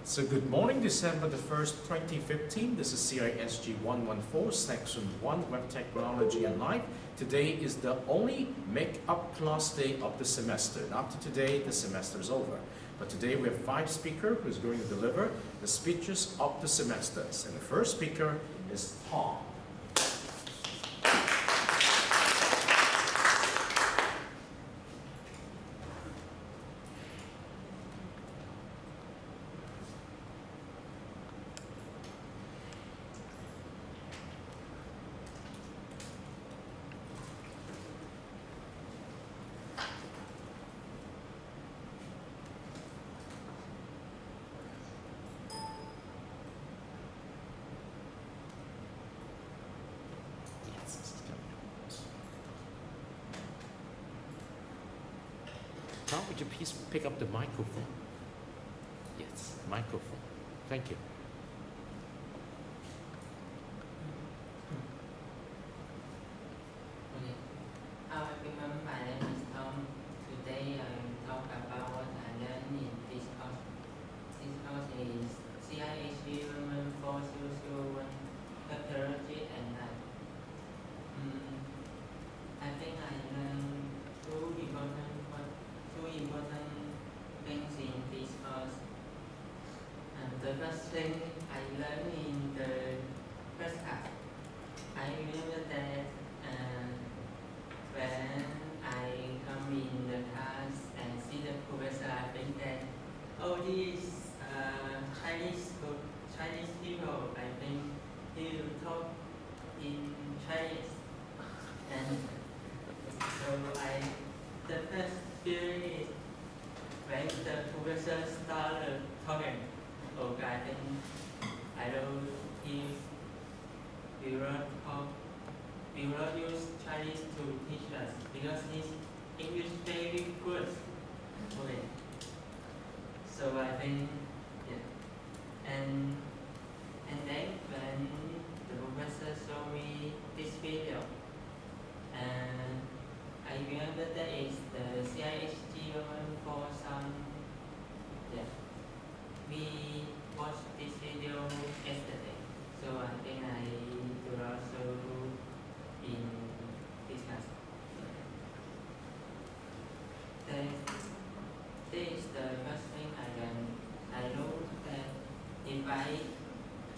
So good morning, December the 1st, 2015. This is CISG114, Section 1, Web Technology and Life. Today is the only make-up class day of the semester. And after today, the semester is over. But today we have 5 speakers who is going to deliver the speeches of the semesters. And the first speaker is Tom. Tom, would you please pick up the microphone? Yes, microphone. Thank you. Okay. Hello everyone, my name is Tom. Today I will talk about what I learned in this course. This course is CISG114 Technology and Life. I think I learned two important things in this course. The first thing I learned in the first class, I remember that when I come in the class and see the professor, I think that all these Chinese people, I think he will talk in Chinese, and so the first feeling is when the professor started talking. Okay, I think I don't if we will not use Chinese to teach us because his English very good. Okay. So I think and then when the professor showed me this video, and I remember that is the CISG114. We watched this video yesterday, so I think I will also in this class. This is the first thing I learned. I know that if I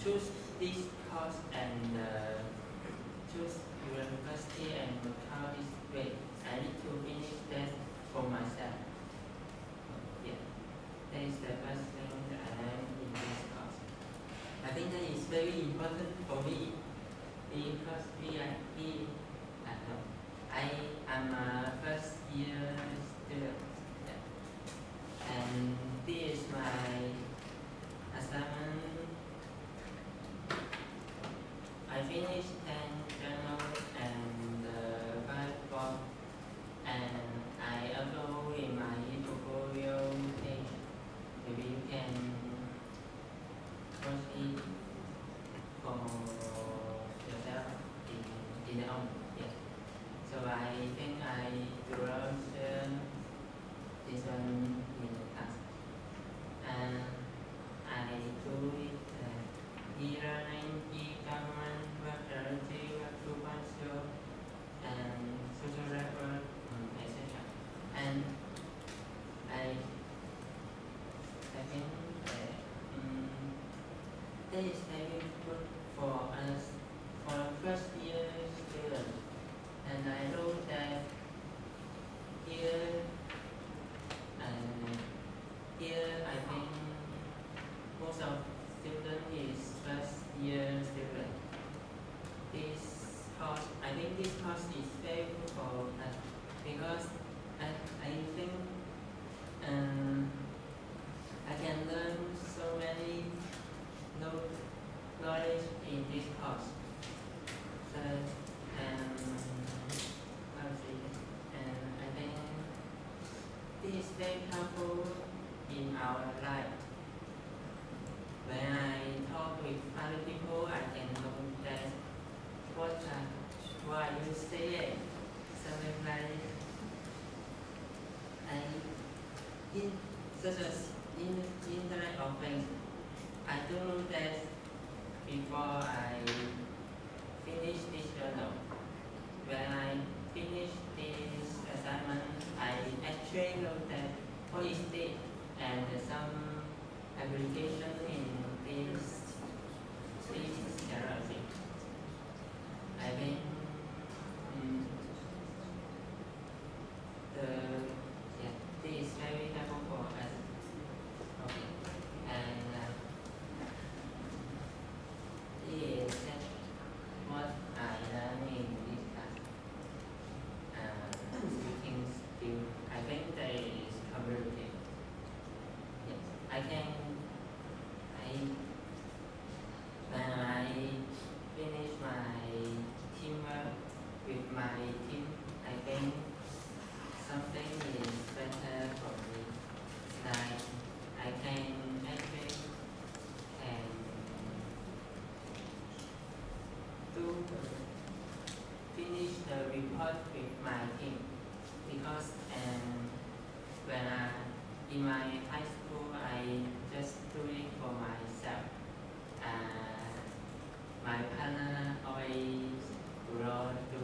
choose this course and choose university and account this way, I need to finish that for myself. That is the first thing that I learned in this course. I think that is very important for me because I am a first year student, and this is my assignment. I finished 10 journals and 5 books, and I upload in my portfolio page. Maybe you can watch it for yourself in the home. Yes. So I think I will share this one in the class. And I do it e-learning, e-government, web technology, web 2.0, and social network, etc. And I think that is very good for us, for first year students. And I know that here I think most of students is first year student. This course, I think this course is very good for us because I think I can learn so many knowledge in this course. So I think this is very helpful in our life. When I talk with other people, I can know that why you say it. Something like in such as internet of things, I do that before I finish this journal. When I finish this assignment, I actually looked at what is it and some application in this generation. I think this is very helpful for us. Okay. And this is what I learned in this class. Speaking skill, I think that is communicating. Yes, I can. When I finish my teamwork with my team, I think something is better for me. Like I can actually can finish the report with my team because when in my high school I just do it for myself. My partner always do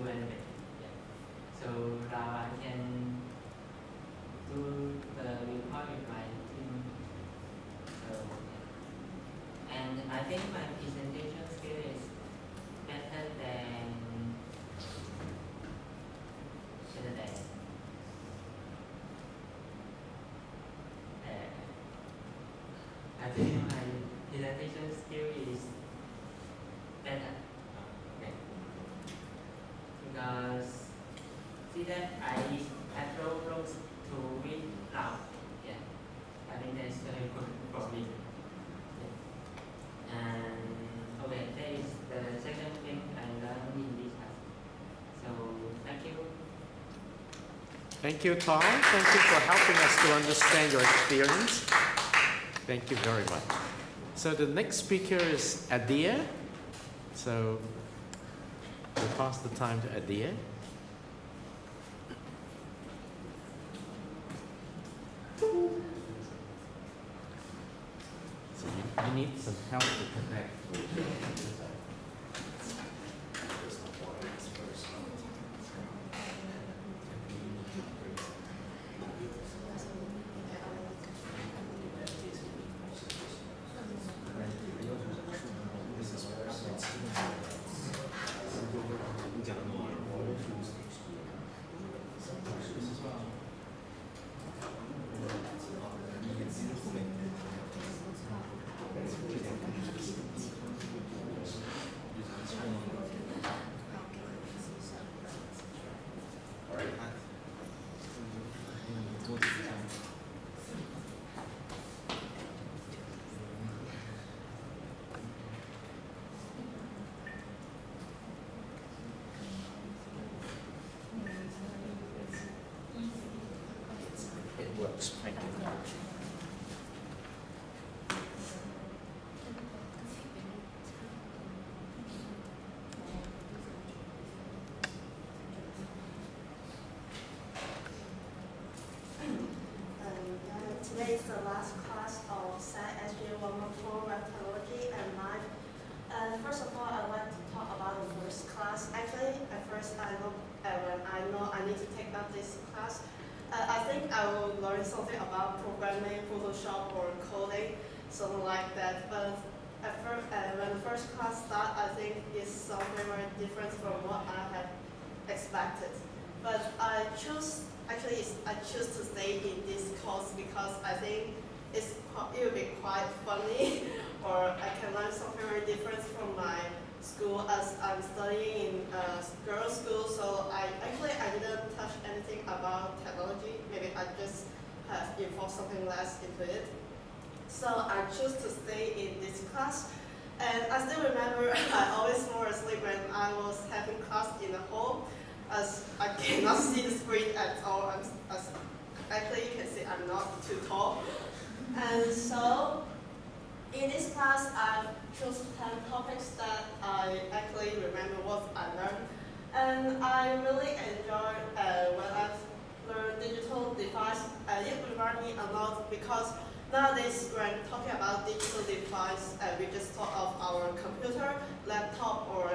anything. So now I can do the report with my team. So, and I think my presentation skill is better than I think my presentation skill is better. Okay. Because see that I have looks to read loud. Yeah. I think that's very good for me. Yeah. And okay, that is the second thing I learned in this class. So thank you. Thank you, Tom. Thank you for helping us to understand your experience. Thank you very much. So the next speaker is Adia. So we'll pass the time to Adia. So you need some help to connect. Works. Thank you. Today is the last class of CISG114 Technology and Life. First of all, I'd like to talk about the first class. Actually, at first when I know I need to take up this class, I think I will learn something about programming, Photoshop, or coding, something like that. But at first, when the first class started, I think it's something very different from what I had expected. But I choose to stay in this course because I think it will be quite funny, or I can learn something very different from my school as I'm studying in a girls' school. So I didn't touch anything about technology. Maybe I just have involved something less into it. So I choose to stay in this class. And I still remember I always fall asleep when I was having class in the hall, as I cannot see the screen at all. Actually, you can see I'm not too tall. And so in this class, I chose 10 topics that I actually remember what I learned. And I really enjoyed when I learned digital device. It reminded me a lot because Nowadays, when talking about digital device, we just thought of our computer, laptop, or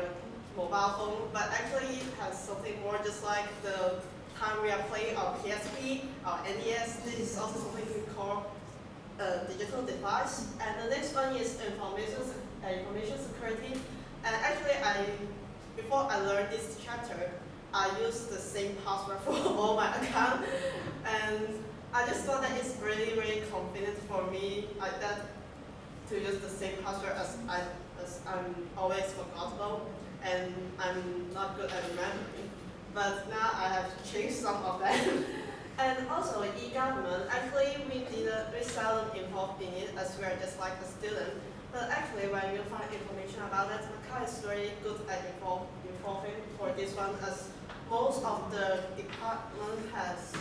mobile phone, but actually it has something more, just like the time we are playing our PSP, our NES. This is also something we call a digital device. And the next one is information security. And actually, before I learned this chapter, I used the same password for all my accounts, and I just thought that it's really, really convenient for me like that to use the same password as I'm always forgettable and I'm not good at remembering. But now I have changed some of them. And also e-government, actually we seldom involved in it as we are just like a student. But actually when you find information about that, Macau is very good at involving for this one, as most of the department has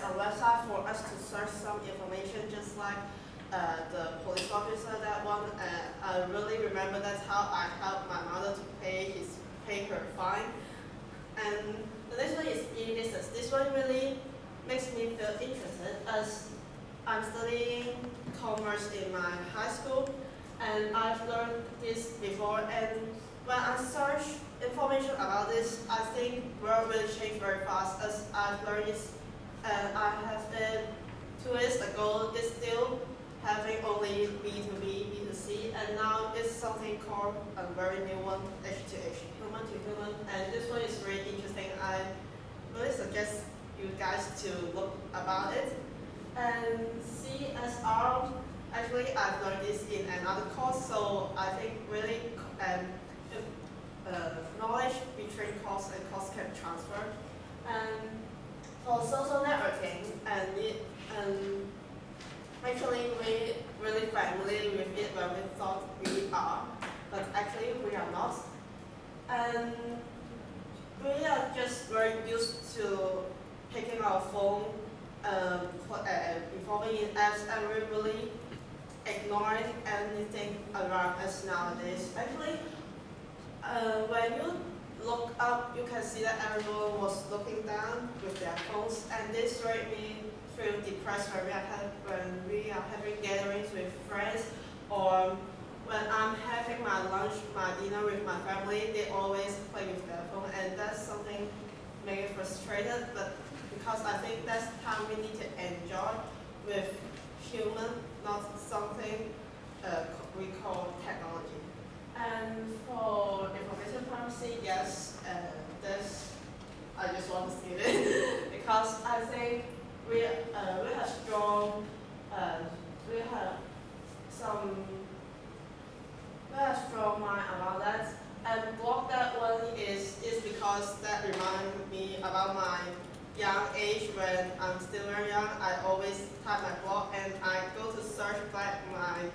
a website for us to search some information, just like the police officer, that one. I really remember that's how I helped my mother to pay her fine. And the next one is e-business. This one really makes me feel interested, as I'm studying commerce in my high school, and I've learned this before. And when I search information about this, I think world will change very fast, as I've learned this. And I have been 2 years ago, it's still having only B2B, B2C, and now it's something called a very new one, H2H, human to human. And this one is very interesting. I really suggest you guys to look about it. And CSR, actually I've learned this in another course, so I think really knowledge between course and course can transfer. And for social networking, and actually we really familiar with it when we thought we are, but actually we are not. And we are just very used to picking our phone, involving in apps, and we really ignoring anything around us nowadays. Actually, when you look up, you can see that everyone was looking down with their phones, and this made me feel depressed when we are having gatherings with friends, or when I'm having my lunch, my dinner with my family. They always play with their phone, and that's something make me frustrated. But because I think that's time we need to enjoy with human, not something we call technology. And for information privacy, yes, I just want to say it because I think we have strong, mind about that. And block that one is because that reminds me about my young age. When I'm still very young, I always type my blog, and I go to search back my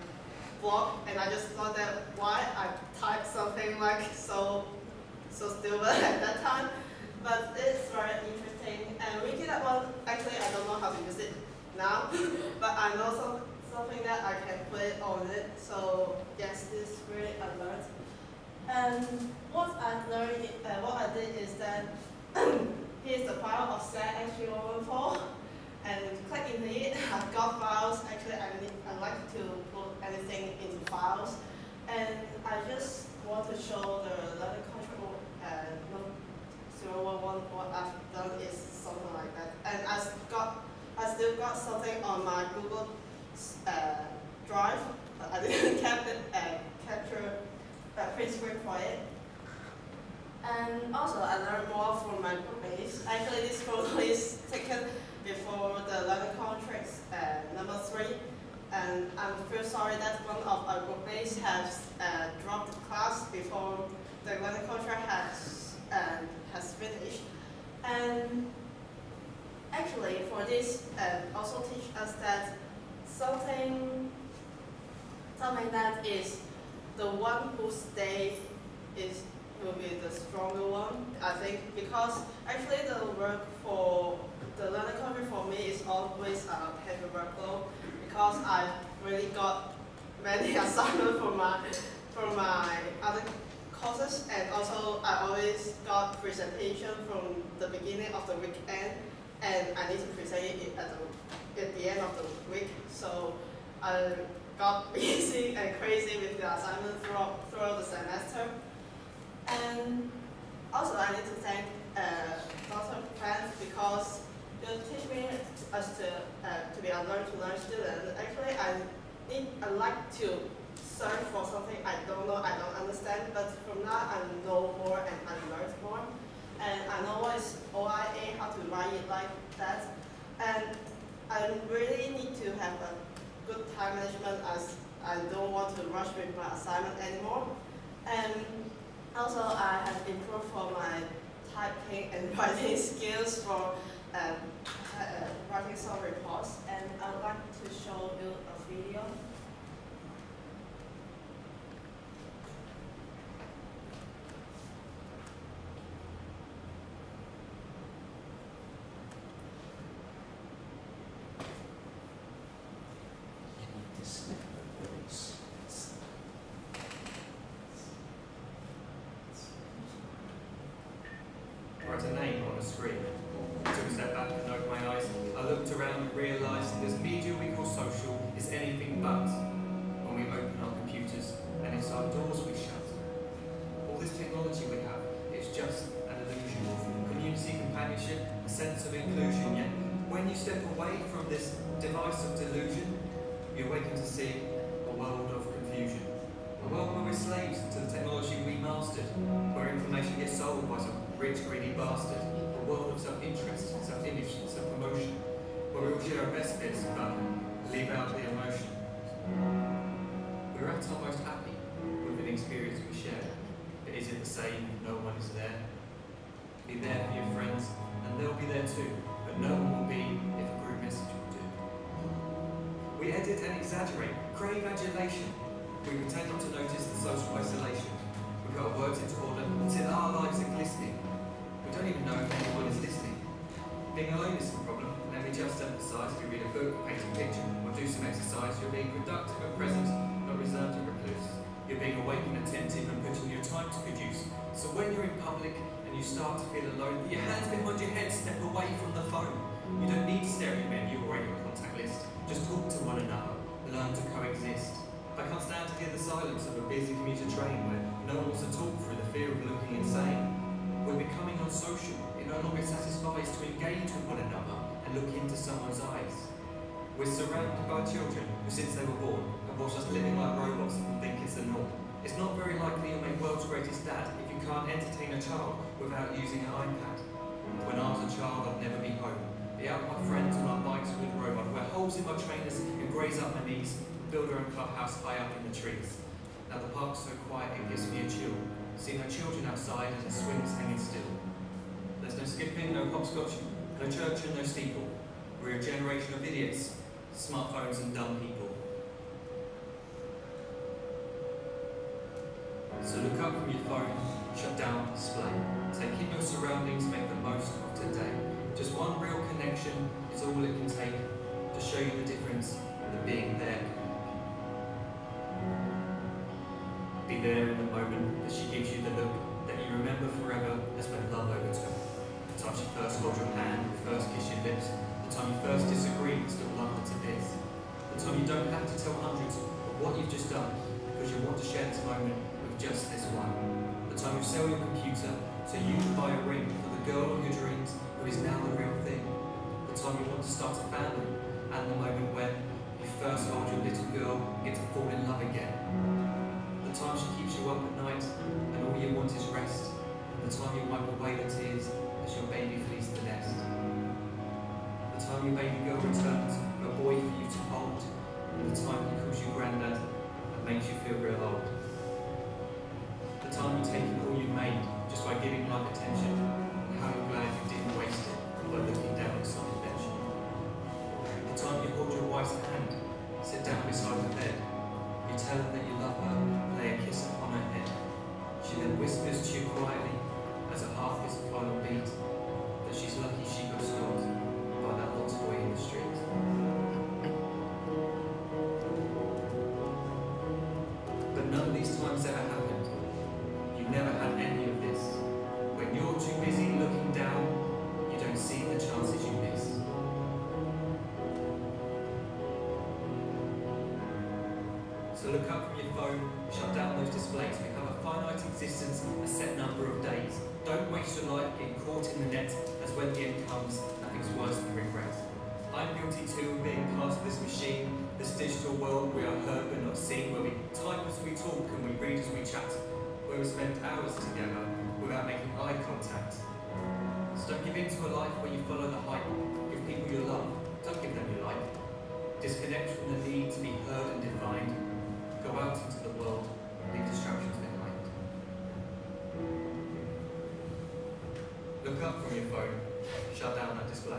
blog, and I just thought that why I typed something like so stupid at that time. But it's very interesting, and we did that one. Actually, I don't know how to use it now, but I know something that I can put it on it. So yes, this is really alert. And what I did is that here's the file of CISG114, and click into it. I've got files. Actually, I like to put anything into files, and I just want to show the letter control. 011. What I've done is something like that, and I still got something on my Google Drive, but I didn't capture print screen for it. And also I learned more from my group mates. Actually, this photo is taken before the learning contracts number 3, and I'm feel sorry that one of our group mates has dropped class before the learning contract has finished. And actually, for this, also teach us that something that is the one who stays will be the stronger one, I think, because actually the work for the learning contract for me is always a heavy workload, because I really got many assignments from my other courses, and also I always got presentation from the beginning of the weekend, and I need to present it at the end of the week. so I got busy and crazy with the assignment throughout the semester. And also I need to thank Dr. Pence because you teach me as to be a learn-to-learn student. Actually, I like to search for something I don't know, I don't understand, but from now I know more and I learn more. And I know what is OIA, how to write it like that. And I really need to have a good time management as I don't want to rush with my assignment anymore. And also I have improved for my typing and writing skills for writing some reports. And I would like to show you a video. Write a name on a screen. I took a step back and opened my eyes. I looked around and realised this media we call social is anything but. When we open our computers and it's our doors we shut. All this technology we have, it's just an illusion. Community, companionship, a sense of inclusion. Yet when you step away from this device of delusion, you awaken to see a world of confusion. A world where we're slaves to the technology we mastered, where information gets sold by some rich, greedy bastard. A world of self-interest, self-image, self-promotion, where we all share our best bits but leave out the emotion. We're at our most happy with an experience we share. But is it the same if no one is there? Be there for your friends, and they'll be there too, but no one will be if a group message will do. We edit and exaggerate, crave adulation. We pretend not to notice the social isolation. We put our words into order until our lives are glistening. We don't even know if anyone is listening. Being alone is the problem. Let me just emphasise, if you read a book, paint a picture, or do some exercise, you're being productive and present, not reserved and recluse. You're being awake and attentive and putting your time to produce. So when you're in public and you start to feel alone, put your hands behind your head, step away from the phone. You don't need to stare at your menu or your contact list. Just talk to one another. Learn to coexist. I can't stand to hear the silence of a busy commuter train where no one wants to talk through the fear of looking insane. We're becoming unsocial. It no longer satisfies to engage with one another and look into someone's eyes. We're surrounded by children who, since they were born, have watched us living like robots and think it's the norm. It's not very likely you'll make world's greatest dad if you can't entertain a child without using an iPad. When I was a child, I'd never be home. Be out with my friends on our bikes with a robot, wear holes in my trainers and graze up my knees, build our own clubhouse high up in the trees. Now the park's so quiet it gives me a chill. See no children outside and the swings hanging still. There's no skipping, no hopscotch, no church and no steeple. We're a generation of idiots, smartphones and dumb people. So look up from your phone, shut down the display. Take in your surroundings, make the most of today. Just one real connection is all it can take to show you the difference that being there can make. Be there in the moment that she gives you the look that you remember forever as when love overtook. The time she first hold your hand, first kiss your lips. The time you first disagree and still love her to bits. The time you don't have to tell hundreds of what you've just done because you want to share this moment with just this one. The time you sell your computer so you can buy a ring for the girl of your dreams who is now the real thing. The time you want to start a family and the moment when you first hold your little girl and get to fall in love again. The time she keeps you up at night and all you want is rest. The time you wipe away the tears as your baby flees the nest. The time your baby girl returns, a boy for you to hold. The time he calls you granddad and makes you feel real old. The time you take all you made just by giving life attention, and how you're glad you didn't waste it by looking down at some invention. The time you hold your wife's hand, sit down beside her bed, you tell her that you love her, lay a kiss upon her head. She then whispers to you quietly, as her heart gives a final beat, that she's lucky she got stopped by that lost boy in the street. But none of these times ever happened. You never had any of this. When you're too busy looking down, you don't see the chances you miss. So look up from your phone, shut down those displays. We have a finite existence, a set number of days. Don't waste your life getting caught in the net, as when the end comes, nothing's worse than regret. I'm guilty too of being part of this machine, this digital world we are heard but not seen, where we type as we talk and we read as we chat, where we spend hours together without making eye contact. So don't give in to a life where you follow the hype. Give people your love, don't give them your like. Disconnect from the need to be heard and defined. Go out into the world, leave distractions behind. Look up from your phone, shut down that display.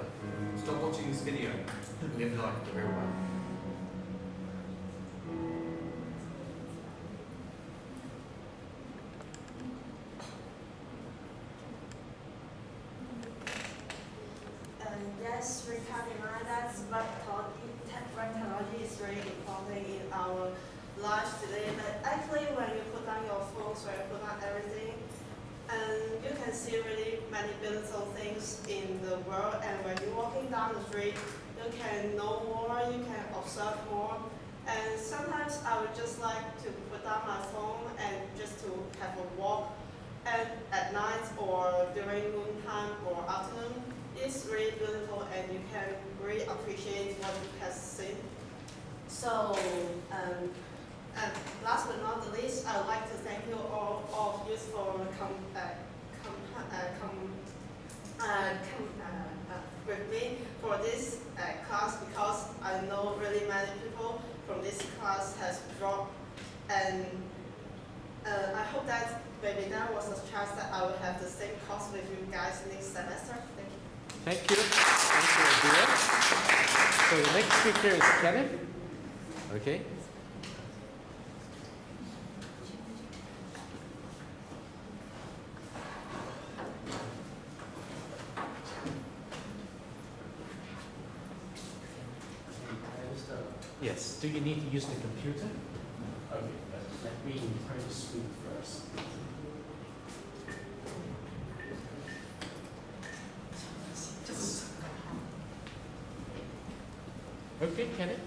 Stop watching this video, and live life the real way. Yes, we can remind that web technology is very important in our lives today. But actually, when you put down your phones, when you put down everything, and you can see really many beautiful things in the world. And when you're walking down the street, you can know more, you can observe more. And sometimes I would just like to put down my phone and just to have a walk. And at night or during noontime or afternoon, it's really beautiful and you can really appreciate what you have seen. So, and last but not the least, I would like to thank you all of you for with me for this class, because I know really many people from this class has dropped, and I hope that maybe there was a chance that I will have the same course with you guys next semester. Thank you. Thank you. Thank you, Adira. So the next speaker is Kenneth. Okay. Yes. Do you need to use the computer? Okay. Let me turn the screen first. Okay, Kenneth.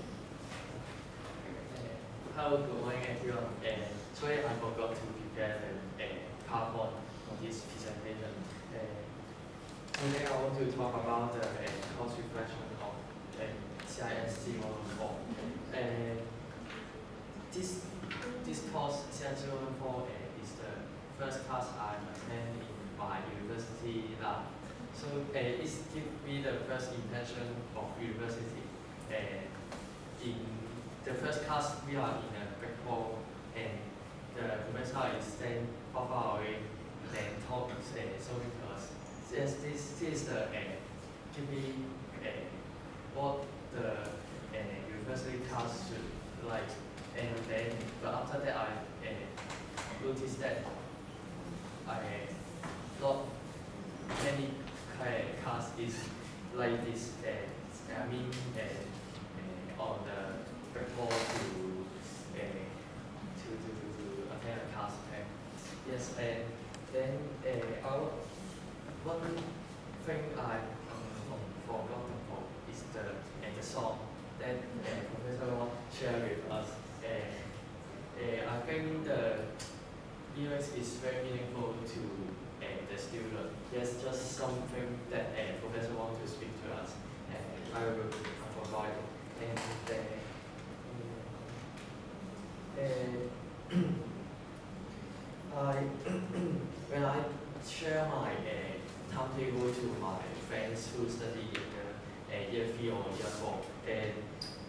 Hello, good morning everyone. Sorry I forgot to prepare the PowerPoint for this presentation. Today I want to talk about the course reflection of CISG114. This course, CISG114, is the first class I attend in my university life. So it gives me the first impression of university. In the first class, we are in a black hall, and the professor is staying far away, and talk is showing us. Yes, this is the give me what the university class should like, and then but after that I noticed that not many class is like this. I mean. On the report to attend a class. Yes, and then one thing I forgotten is the song that Professor Wong shared with us. I think the lyrics is very meaningful to the student. Yes, just something that Professor wants to speak to us, and I forgot it. And when I share my timetable to my friends who study in the year 3 or year 4, and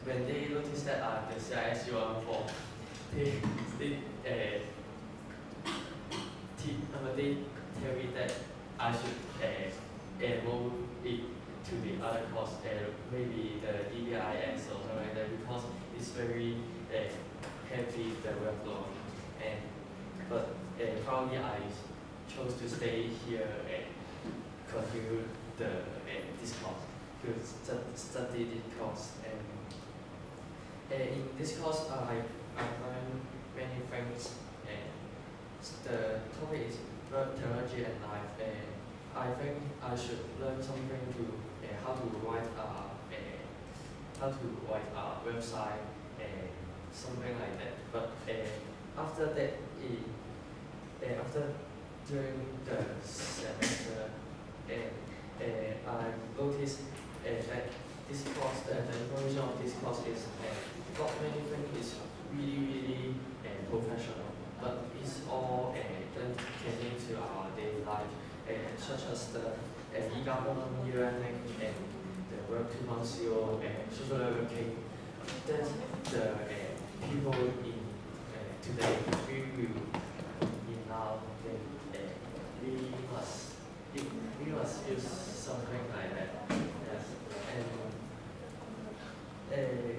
when they notice that I'm the CISG114, they tell me that I should enroll it to the other course, maybe the DBIS or something like that, because it's very heavy, the workload. But probably I chose to stay here and continue this course, to study this course. And in this course, I learned many things. The topic is web technology and life. I think I should learn something to how to write a website something like that. But after that, after during the semester, I noticed that this course, the information of this course is not many things is really professional, but it's all done getting to our daily life, such as the e-government, e-learning, and the Work 2.0, social networking. That's the people in today we will in now we must use something like that. Yes, and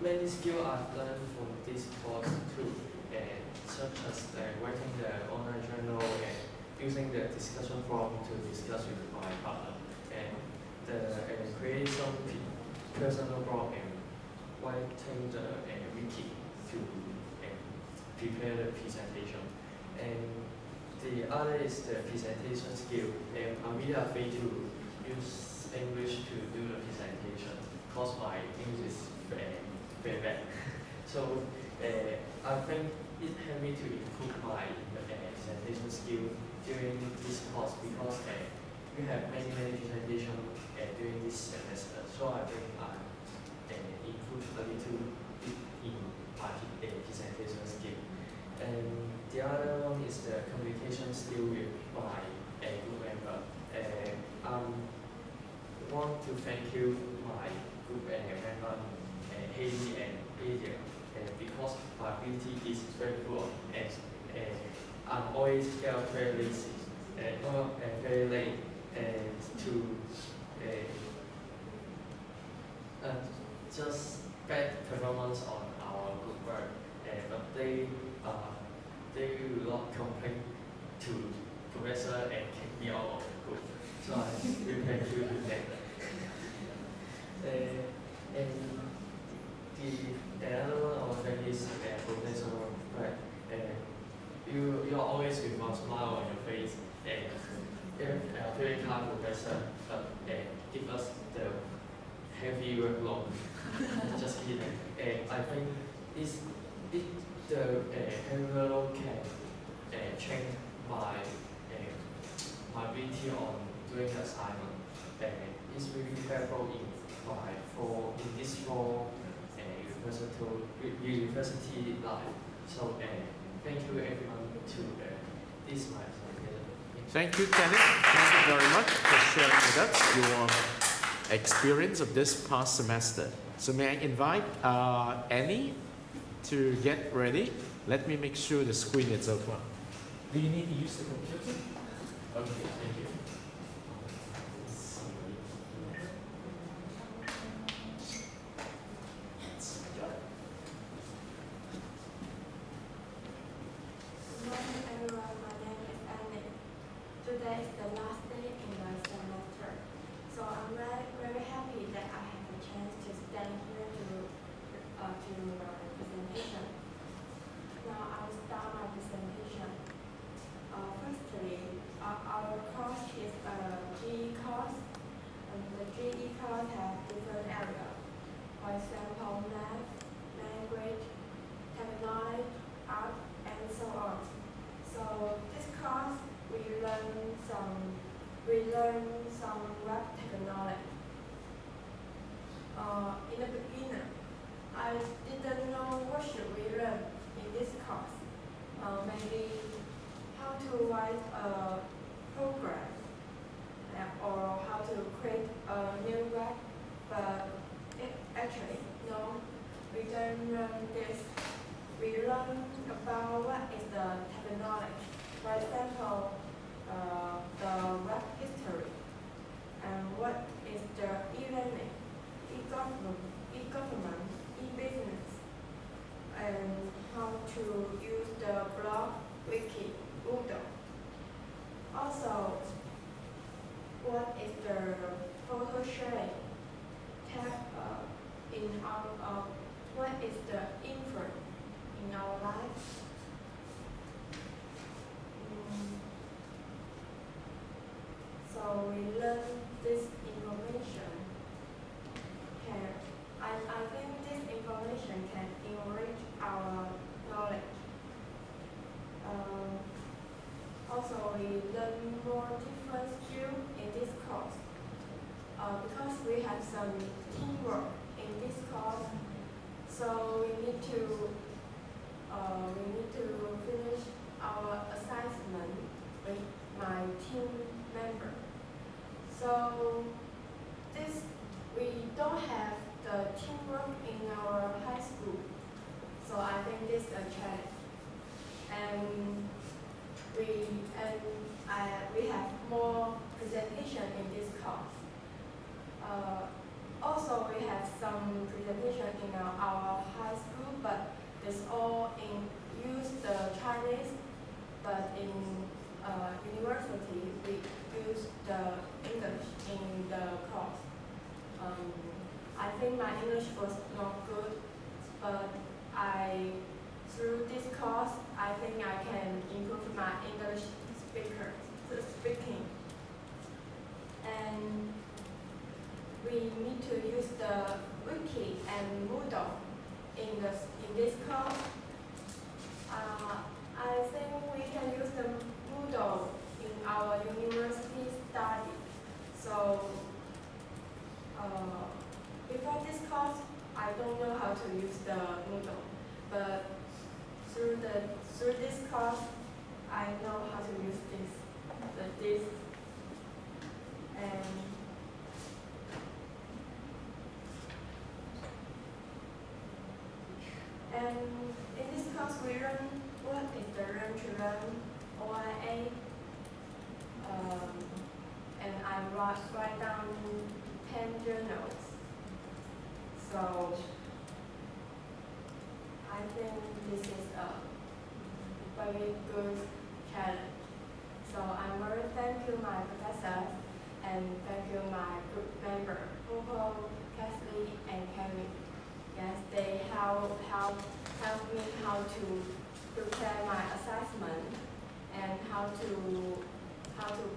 many skills I've learned from this course too, such as writing the online journal and using the discussion forum to discuss with my partner, and create some personal blog and writing the wiki to prepare the presentation. And the other is the presentation skill. I'm really afraid to use English to do the presentation because my English is very bad. So I think it helped me to improve my presentation skill during this course because we have many presentations during this semester. So I think I improved a little bit in my presentation skill. And the other one is the communication skill with my group member. I want to thank you, my group member, Haley and Adrian, because my ability is very poor and I'm always get out very lazy, very late, to just bad performance on our group work, but they will not complain to professor and kick me out of the group. So I will thank you to them. And the other one I want to thank is professor, right? You are always with a smile on your face, and a very kind professor, but give us the heavy workload. Just kidding. I think the heavy workload can change my ability on doing the assignment. It's really helpful in this fall university life. So thank you everyone to this my presentation. Thank you, Kenneth. Thank you very much for sharing with us your experience of this past semester. So may I invite Annie to get ready? Let me make sure the screen is open. Do you need to use the computer? Okay, thank you. Good morning, everyone. My name is Annie. Today is the last day in the semester, so I'm very happy that I have a chance to stand here to my presentation. Now I will start my presentation. Firstly, our course is a GE course, and the GE course has different areas. For example, math, language, technology, art, and so on. So this course we learn some web technology. In the beginning, I didn't know what should we learn in this course. Maybe how to write a program or how to create a new web, but actually no, we don't learn this. We learn about what is the technology. For example, the web history, and what is the e-learning, e-government, e-business, and how to use the blog, wiki, Moodle. Also, what is the photo sharing tab in our what is the influence in our life? So we learn this information. I think this information can enrich so we learn more different skills in this course. Because we have some teamwork in this course, so we need to finish our assignment with my team member. So this we don't have the teamwork in our high school. So I think this is a challenge. And we have more presentation in this course. Also, we have some presentation in our high school, but it's all in use the Chinese. But in university, we use the English in the course. I think my English was not good, but through this course, I think I can improve my English speaking. And we need to use the wiki and Moodle in this course. I think we can use the Moodle in our university study. So before this course, I don't know how to use the Moodle, but through this course, I know how to use this. And in this course, we learn what is the learn to learn, OIA, and I write down 10 journals. So I think this is a very good challenge. So I'm very thankful my professors and thank you my group member, Popo, Kathleen, and Kevin. Yes, they help me how to prepare my assessment and how to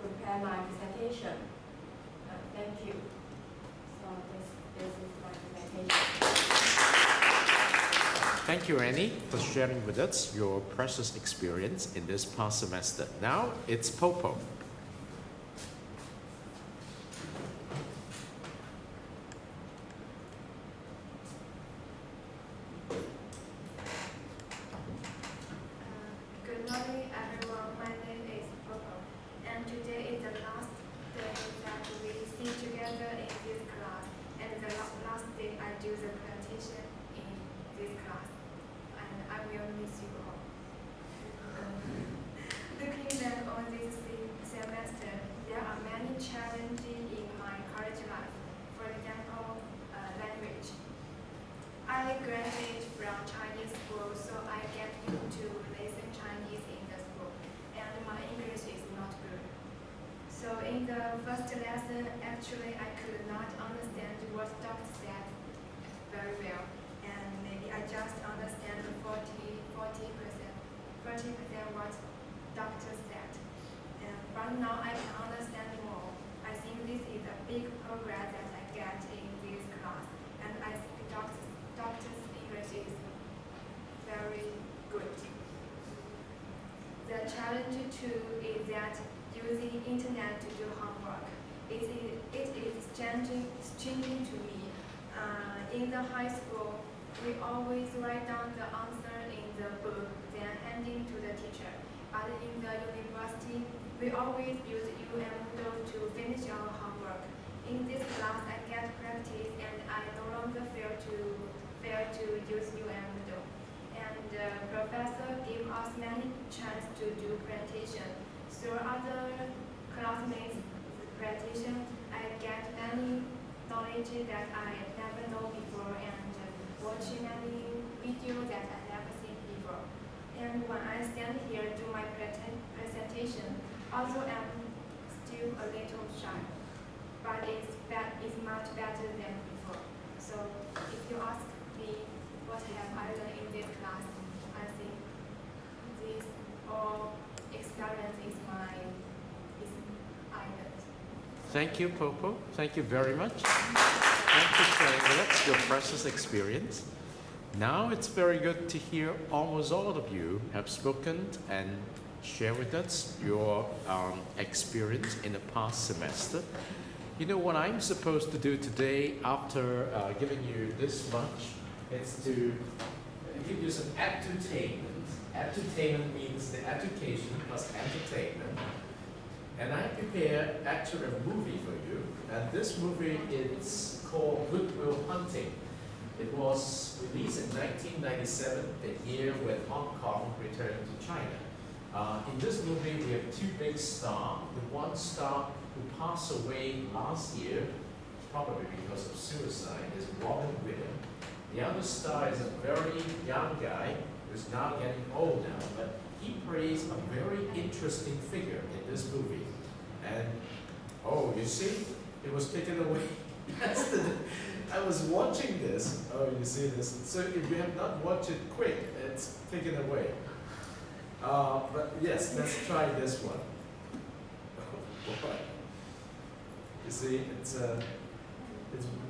prepare my presentation. Thank you. So this is my presentation. Thank you, Annie, for sharing with us your precious experience in this past semester. Now it's Popo. Good morning, everyone. My name is Popo, and today is the last day that we see together in this class, and the last day I do the presentation in this class, and I will miss you all. Looking back on this semester, there are many challenges in my college life. For example, language. I graduated from Chinese school, so I get used to listen Chinese in the school, and my English is not good. So in the first lesson, actually I could not understand what doctor said very well, and maybe I just understand 40% what doctor said. But now I can understand more. I think this is a big progress that I get in this class, and I think doctor's English is very good. The challenge too is that using internet to do homework, it is changing to me. In the high school, we always write down the answer in the book, then handing to the teacher. But in the university, we always use Moodle to finish our homework. In this class, I get practice, and I no longer fear to use Moodle. And the professor gave us many chances to do presentation. Through other classmates' presentation, I get many knowledge that I never know before, and watch many videos that I never seen before. And when I stand here do my presentation, although I'm still a little shy, but it's much better than before. So if you ask me what have I learned in this class, I think this all experience is I learned. Thank you, Popo. Thank you very much. Thank you for sharing with us your precious experience. Now it's very good to hear almost all of you have spoken and share with us your experience in the past semester. You know what I'm supposed to do today after giving you this much? It's to give you some edutainment. Edutainment means the education plus entertainment. And I prepared actually a movie for you. And this movie is called Good Will Hunting. It was released in 1997, the year when Hong Kong returned to China. In this movie, we have two big stars. The one star who passed away last year, probably because of suicide, is Robin Williams. The other star is a very young guy who's now getting old now, but he plays a very interesting figure in this movie. And, oh, you see, it was taken away yesterday. I was watching this. Oh, you see this? So if you have not watched it quick, it's taken away. But yes, let's try this one. Oh, boy. You see, it's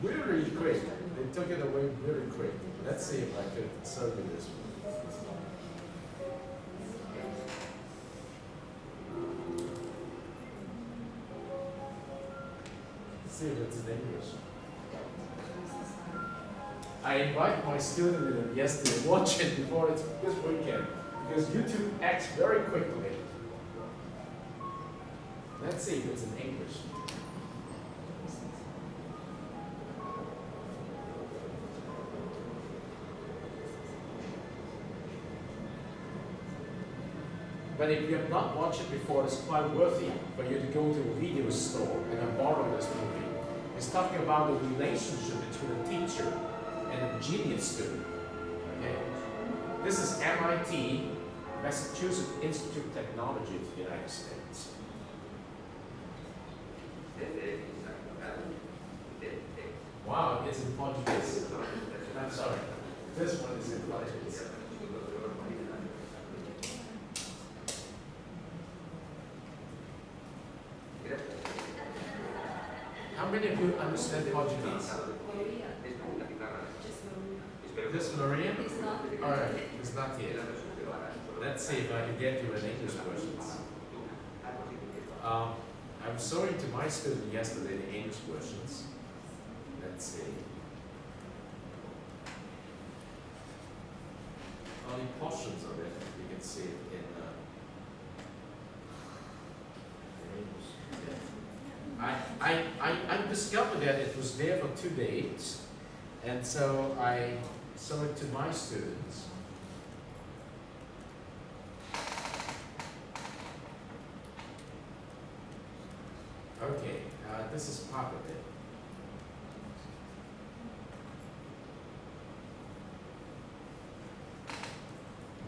really quick. They took it away really quick. Let's see if I could show you this one. See if it's in English. I invite my student yesterday to watch it before it's this weekend because YouTube acts very quickly. Let's see if it's in English. But if you have not watched it before, it's quite worthy for you to go to a video store and borrow this movie. It's talking about the relationship between a teacher and a genius student. Okay? This is MIT, Massachusetts Institute of Technology of the United States. Wow, it's in Portuguese. I'm sorry. This one is in Portuguese. How many of you understand Portuguese? This Maria? Alright, it's not here. Let's see if I can get you an English version. I'm showing to my student yesterday the English versions. Let's see. Only portions of it, you can see it in English. I discovered that it was there for 2 days, and so I showed it to my students. Okay, this is part of it.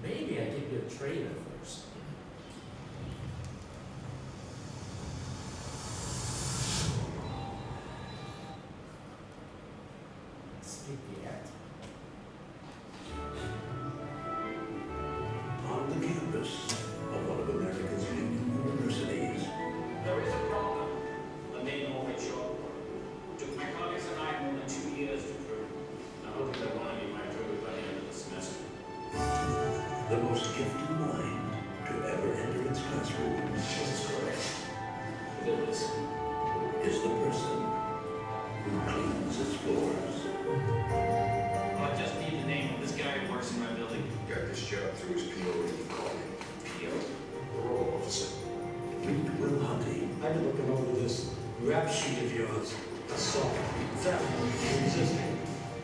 Maybe I give you a trailer first. Skip the ad. On the campus of one of America's leading universities, There is a problem. The main mortgage short. Took my colleagues and I more than 2 years to prove. I hope that one of you might prove it by the end of the semester. the most gifted mind to ever enter its classroom This is correct. Phyllis. is the person who cleans its floors. I just need the name of this guy who works in my building. Got this job through his PO, what do you call him? P.O. Parole officer. Good Will Hunting I've been looking over this rap sheet of yours. I saw that one existing.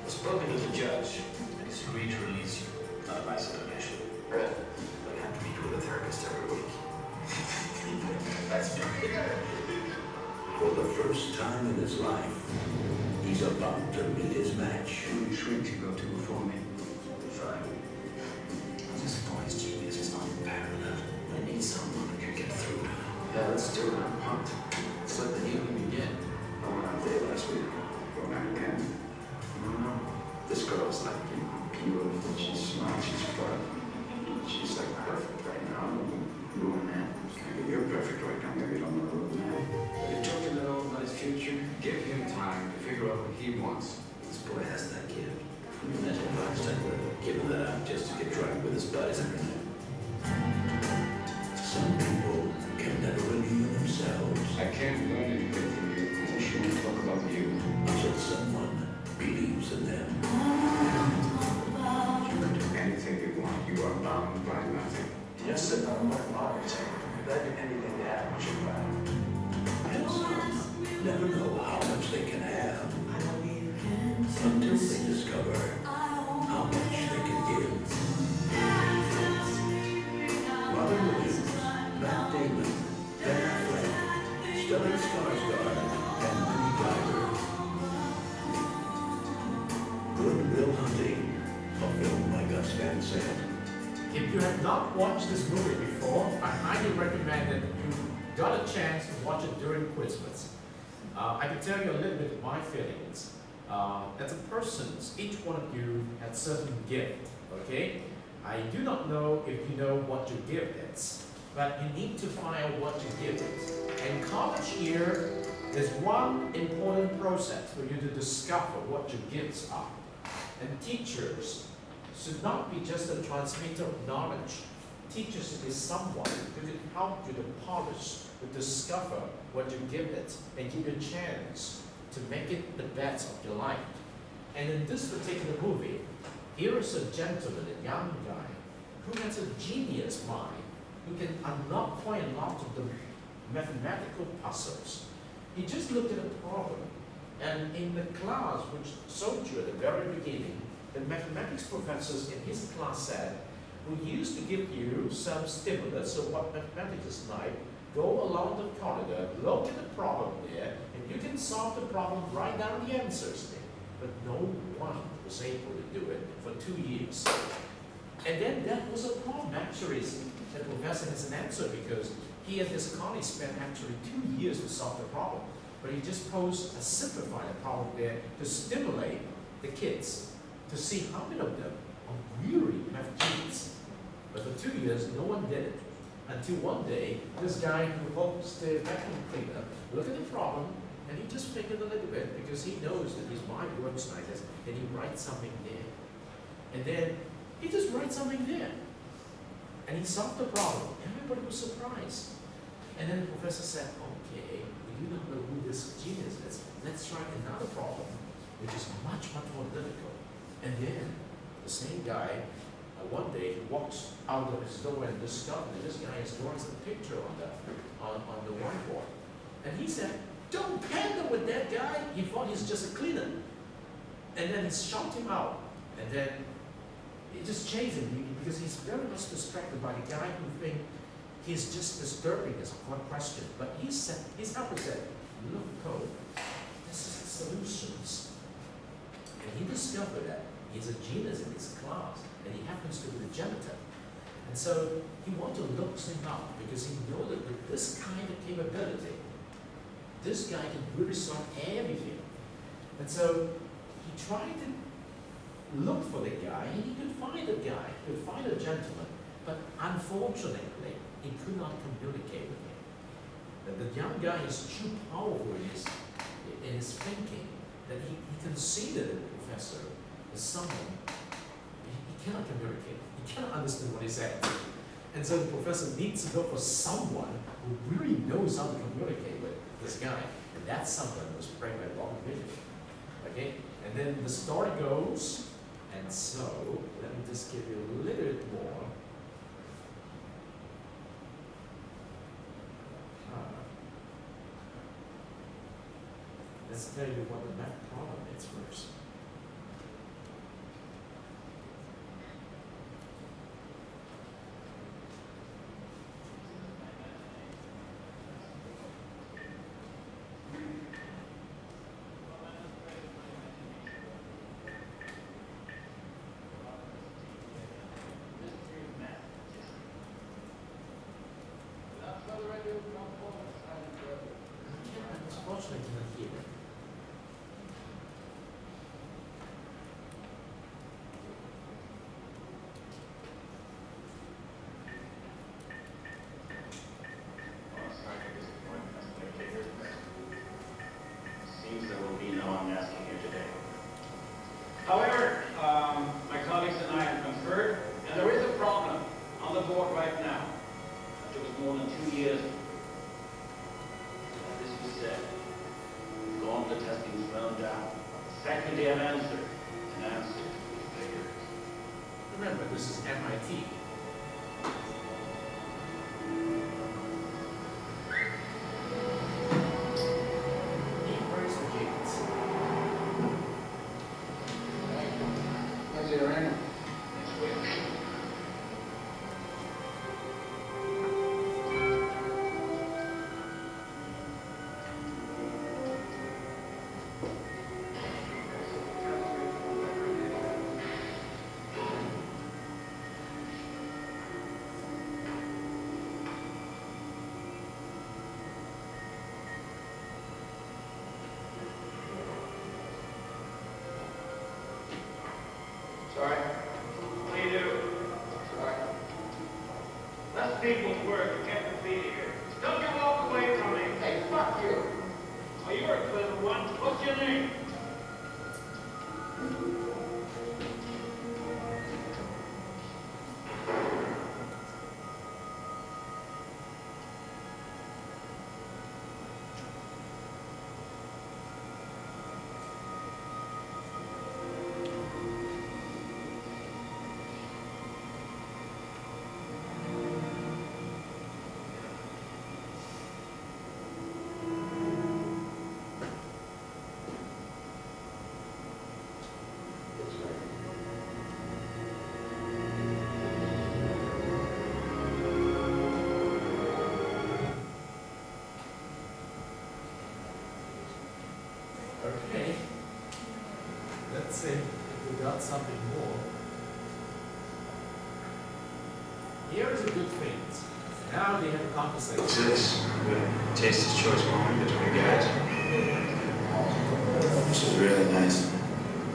I've spoken to the judge, and he's agreed to release you. Not a vice donation. Really? I have to meet with a therapist every week. That's pretty good. for the first time in his life. He's about to meet his match. Who do you shrink to go to before me? Fine. I just thought his genius is unparalleled. I need someone who can get through. Yeah, let's do it. I'm pumped. It's like the healing begin. I went out there last week. Going out again. I don't know. This girl's like beautiful. She's smart. She's fun. She's like perfect right now. Ruin that. Maybe you're perfect right now. Maybe you don't want to ruin that. But you took him little about his future. Give him time to figure out what he wants. This boy has that gift. Imagine if Einstein would have given that up just to get drunk with his buddies every night. So dreams in them. You can do anything you want. You are bound by nothing. Just sit down and look at everything. That'd be anything they have to about. And some never know how much they can have until they discover how much they can give. Robin Williams, Matt Damon, Ben Affleck, Stellan Skarsgård, and Minnie Driver. Good Will Hunting, a film by Gus Van Sant. If you have not watched this movie before, I highly recommend that you got a chance to watch it during Christmas. I can tell you a little bit of my feelings. As a person, each one of you had certain gift, okay? I do not know if you know what your gift is, but you need to find out what your gift is. And college here is one important process for you to discover what your gifts are. And teachers should not be just a transmitter of knowledge. Teachers should be someone who can help you to polish, to discover what your gift is, and give you a chance to make it the best of your life. And in this particular movie, here is a gentleman, a young guy, who has a genius mind, who can unlock quite a lot of the mathematical puzzles. He just looked at a problem, and in the class, which showed you at the very beginning, the mathematics professors in his class said, we used to give you some stimulus of what mathematics is like, go along the corridor, look at the problem there, and you can solve the problem, write down the answers there. But no one was able to do it for 2 years. And then that was a problem. Actually, the professor has an answer because he and his colleagues spent actually 2 years to solve the problem. But he just posed a simplified problem there to stimulate the kids to see how many of them are really math genius. But for 2 years, no one did it. Until one day, this guy who hopes the vacuum cleaner look at the problem, and he just figured a little bit because he knows that his mind works like this, and he writes something there. And then he just writes something there. And he solved the problem. Everybody was surprised. And then the professor said, okay, we do not know who this genius is. Let's try another problem, which is much, much more difficult. And then the same guy, one day, he walks out of his door and discovers that this guy is drawing a picture on the whiteboard. And he said, don't handle with that guy. He thought he's just a cleaner. And then he shot him out. And then he just chased him because he's very much distracted by the guy who thinks he's just disturbing his question. But his helper said, look, Cole, this is the solutions. And he discovered that he's a genius in his class, and he happens to be the janitor. And so he wanted to look him up because he knew that with this kind of capability, this guy can really solve everything. And so he tried to look for the guy, and he could find a guy, he could find a gentleman, but unfortunately, he could not communicate with him. The young guy is too powerful in his thinking that he considered the professor as someone he cannot communicate. He cannot understand what he said. And so the professor needs to look for someone who really knows how to communicate with this guy. And that someone was played by Robin Williams. Okay? And then the story goes, and so let me just give you a little bit more. Let's tell you what the math problem is first. Unfortunately, I cannot hear it. Remember, this is MIT. Where's the gate? Where's your arena? Sorry. What do you do? Sorry. Let people work and get the feet here. Don't you walk away from me. Hey, fuck you. Oh, you're a clever one. What's your name? Okay. Let's see if we got something more. Here is a good thing. Now they have a conversation. What's this? Taster's choice moment between guys. This is really nice.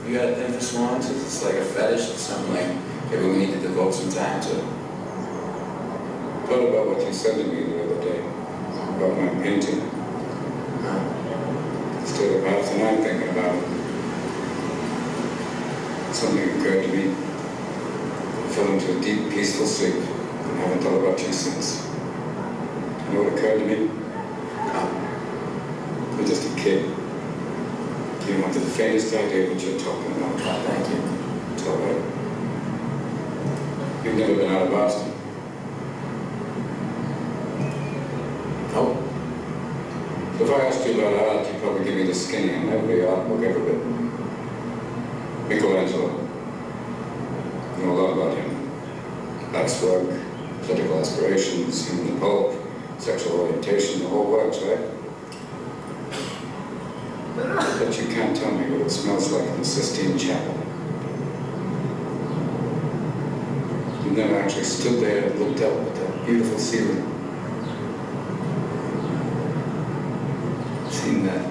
You got a thing for swans? Is this like a fetish or something like maybe we need to devote some time to? What about what you said to me the other day about my painting? Still about tonight thinking about it. Something occurred to me. I fell into a deep, peaceful sleep and haven't thought about you since. You know what occurred to me? You're just a kid. You don't have the faintest idea what you're talking about. Oh, thank you. It's all right. You've never been out of Boston. Oh. If I asked you about art, you'd probably give me the skinny on every artwork ever written. Michelangelo. You know a lot about him. Life's work, political aspirations, human hope, sexual orientation, the whole works, right? But you can't tell me what it smells like in the Sistine Chapel. You've never actually stood there and looked up at that beautiful ceiling. Seen that.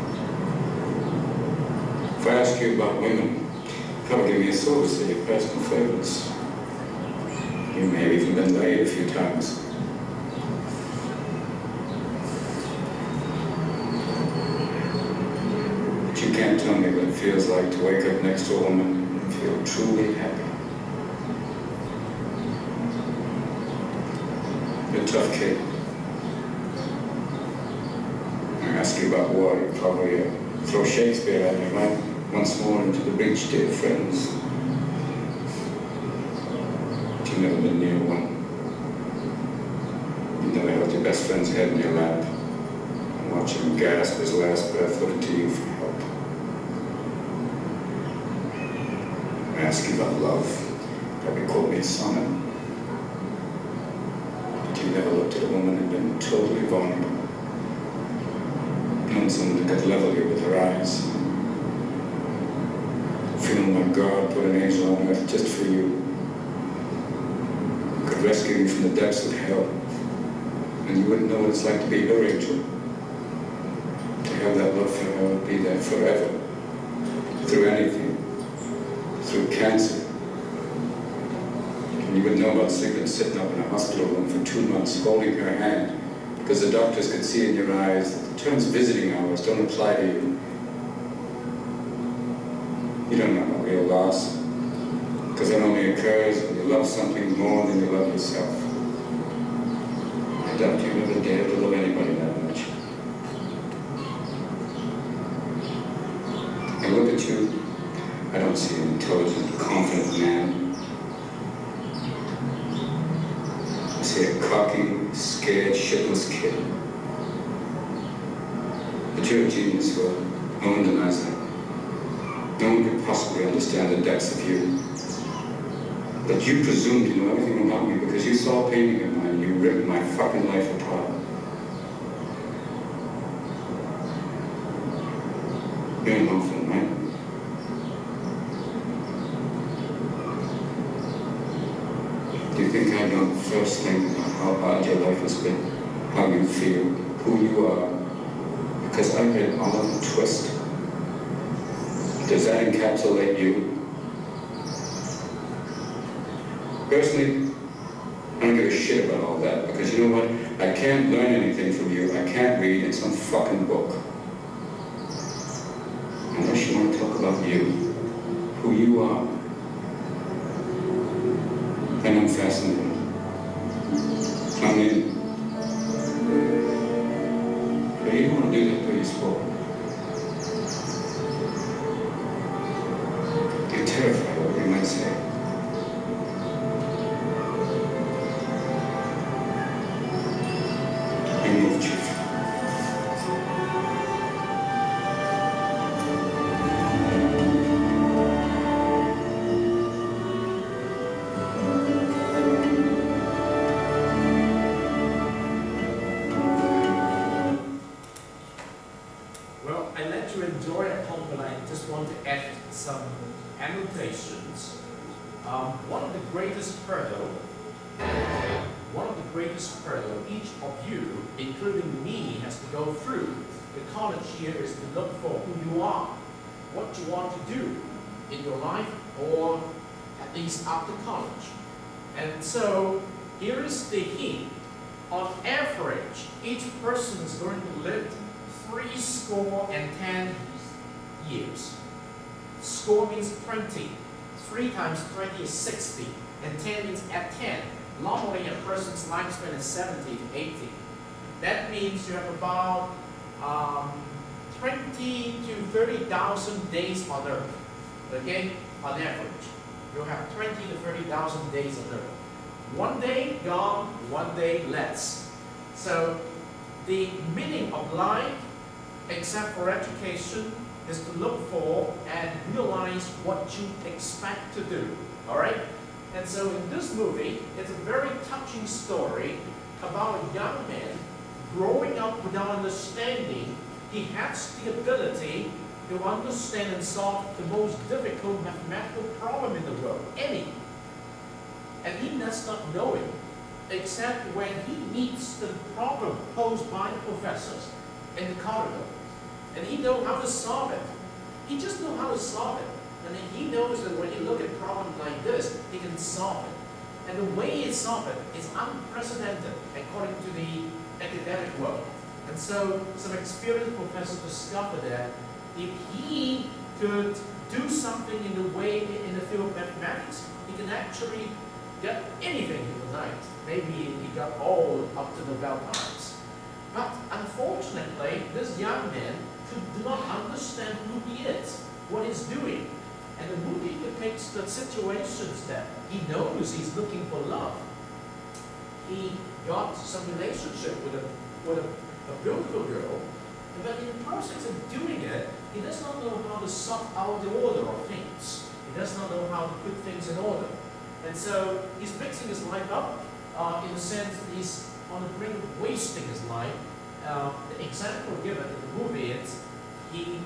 If I ask you about women, probably give me a source of your personal favorites. You may have even been laid a few times. But you can't tell me what it feels like to wake up next to a woman and feel truly happy. You're a tough kid. I ask you about war, you probably throw Shakespeare at me, right? Once more into the breach, dear friends. But you've never been near one. You've never held your best friend's head in your lap and watch him gasp his last breath, looking to you for help. I ask you about love. Probably quote me a sonnet. But you never looked at a woman and been totally vulnerable. Known someone that could level you with her eyes. Feeling like God put an angel on earth just for you. Could rescue you from the depths of hell. And you wouldn't know what it's like to be her angel. To have that love for her would be there forever. Through anything. Through cancer. And you would know about sleeping sitting up in a hospital room for 2 months holding her hand. Because the doctors could see in your eyes that the terms visiting hours don't apply to you. You don't know about real loss, because it only occurs when you love something more than you love yourself. I doubt you ever dared to love anybody that much. I look at you, I don't see an intelligent, confident man. say a cocky, scared, shitless kid. But you're a genius, Will. No one denies that. No one could possibly understand the depths of you. But you presume to know everything about me because you saw a painting of mine and you ripped my fucking life apart. You're an orphan, right? Do you think I know the first thing about how hard your life has been? How you feel, who you are? Because I read all of the twist. Does that encapsulate you? Personally, I don't give a shit about all that because you know what? I can't learn anything from you. I can't read in some fucking book. Unless you want to talk about you, who you are. Then I'm fascinated. I'm in. But you don't want to do that till you spoke. You're terrified of what you might say. Well, I let you enjoy at home, but I just want to add some annotations. One of the greatest hurdle each of you, including me, has to go through the college year is to look for who you are, what you want to do in your life, or at least after college. And so here is the hint. On average, each person is going to live 70 years. Score means 20. 3 times 20 is 60. And 10 means at 10. Normally a person's lifespan is 70 to 80. That means you have about 20 to 30,000 days on Earth. Okay? On average. You have 20 to 30,000 days on Earth. One day gone, one day less. So the meaning of life, except for education, is to look for and realize what you expect to do. Alright? And so in this movie, it's a very touching story about a young man growing up without understanding. He has the ability to understand and solve the most difficult mathematical problem in the world, any. And he does not know it, except when he meets the problem posed by the professors in the corridor. And he knows how to solve it. He just knows how to solve it. And then he knows that when you look at problems like this, he can solve it. And the way he solves it is unprecedented according to the academic world. And so some experienced professors discovered that if he could do something in the way in the field of mathematics, he can actually get anything he would like. Maybe he got all up to the Nobel Prize. But unfortunately, this young man do not understand who he is, what he's doing. And the movie depicts the situations that he knows he's looking for love. He got some relationship with a beautiful girl, but in the process of doing it, he does not know how to sort out the order of things. He does not know how to put things in order. And so he's mixing his life up in the sense that he's on the brink of wasting his life. The example given in the movie is he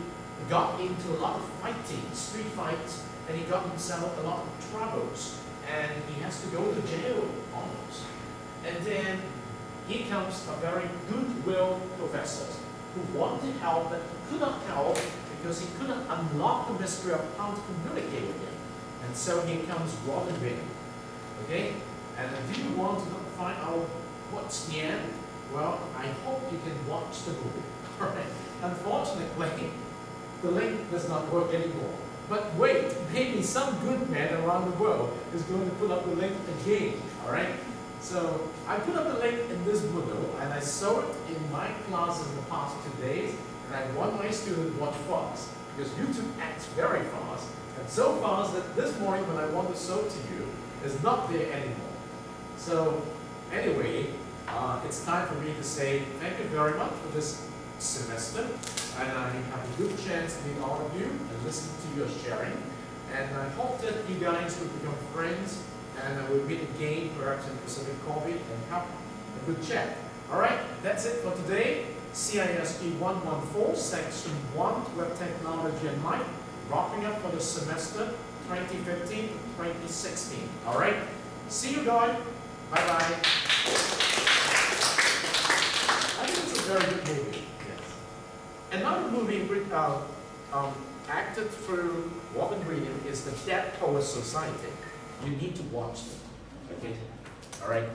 got into a lot of fighting, street fights, and he got himself a lot of troubles, and he has to go to jail almost. And then here comes a very goodwill professor who wanted to help, but could not help because he couldn't unlock the mystery of how to communicate with him. And so here comes Robin Williams. Okay? And do you want to find out what's the end? Well, I hope you can watch the movie. Alright? Unfortunately, the link does not work anymore. But wait, maybe some good man around the world is going to put up the link again. Alright? So I put up the link in this window, and I saw it in my class in the past 2 days, and I want my students to watch fast, because YouTube acts very fast, and so fast that this morning when I want to show it to you, it's not there anymore. So Anyway, it's time for me to say thank you very much for this semester, and I have a good chance to meet all of you and listen to your sharing. And I hope that you guys will become friends, and we'll meet again, perhaps in Pacific Coffee, and have a good chat. All right, that's it for today. CISG114, Section 1, Web Technology and Life, wrapping up for the semester 2015-2016. All right, see you guys. Bye-bye. I think it's a very good movie. Yes. Another movie acted through Robin Williams is The Dead Poets Society. You need to watch it. Okay? All right.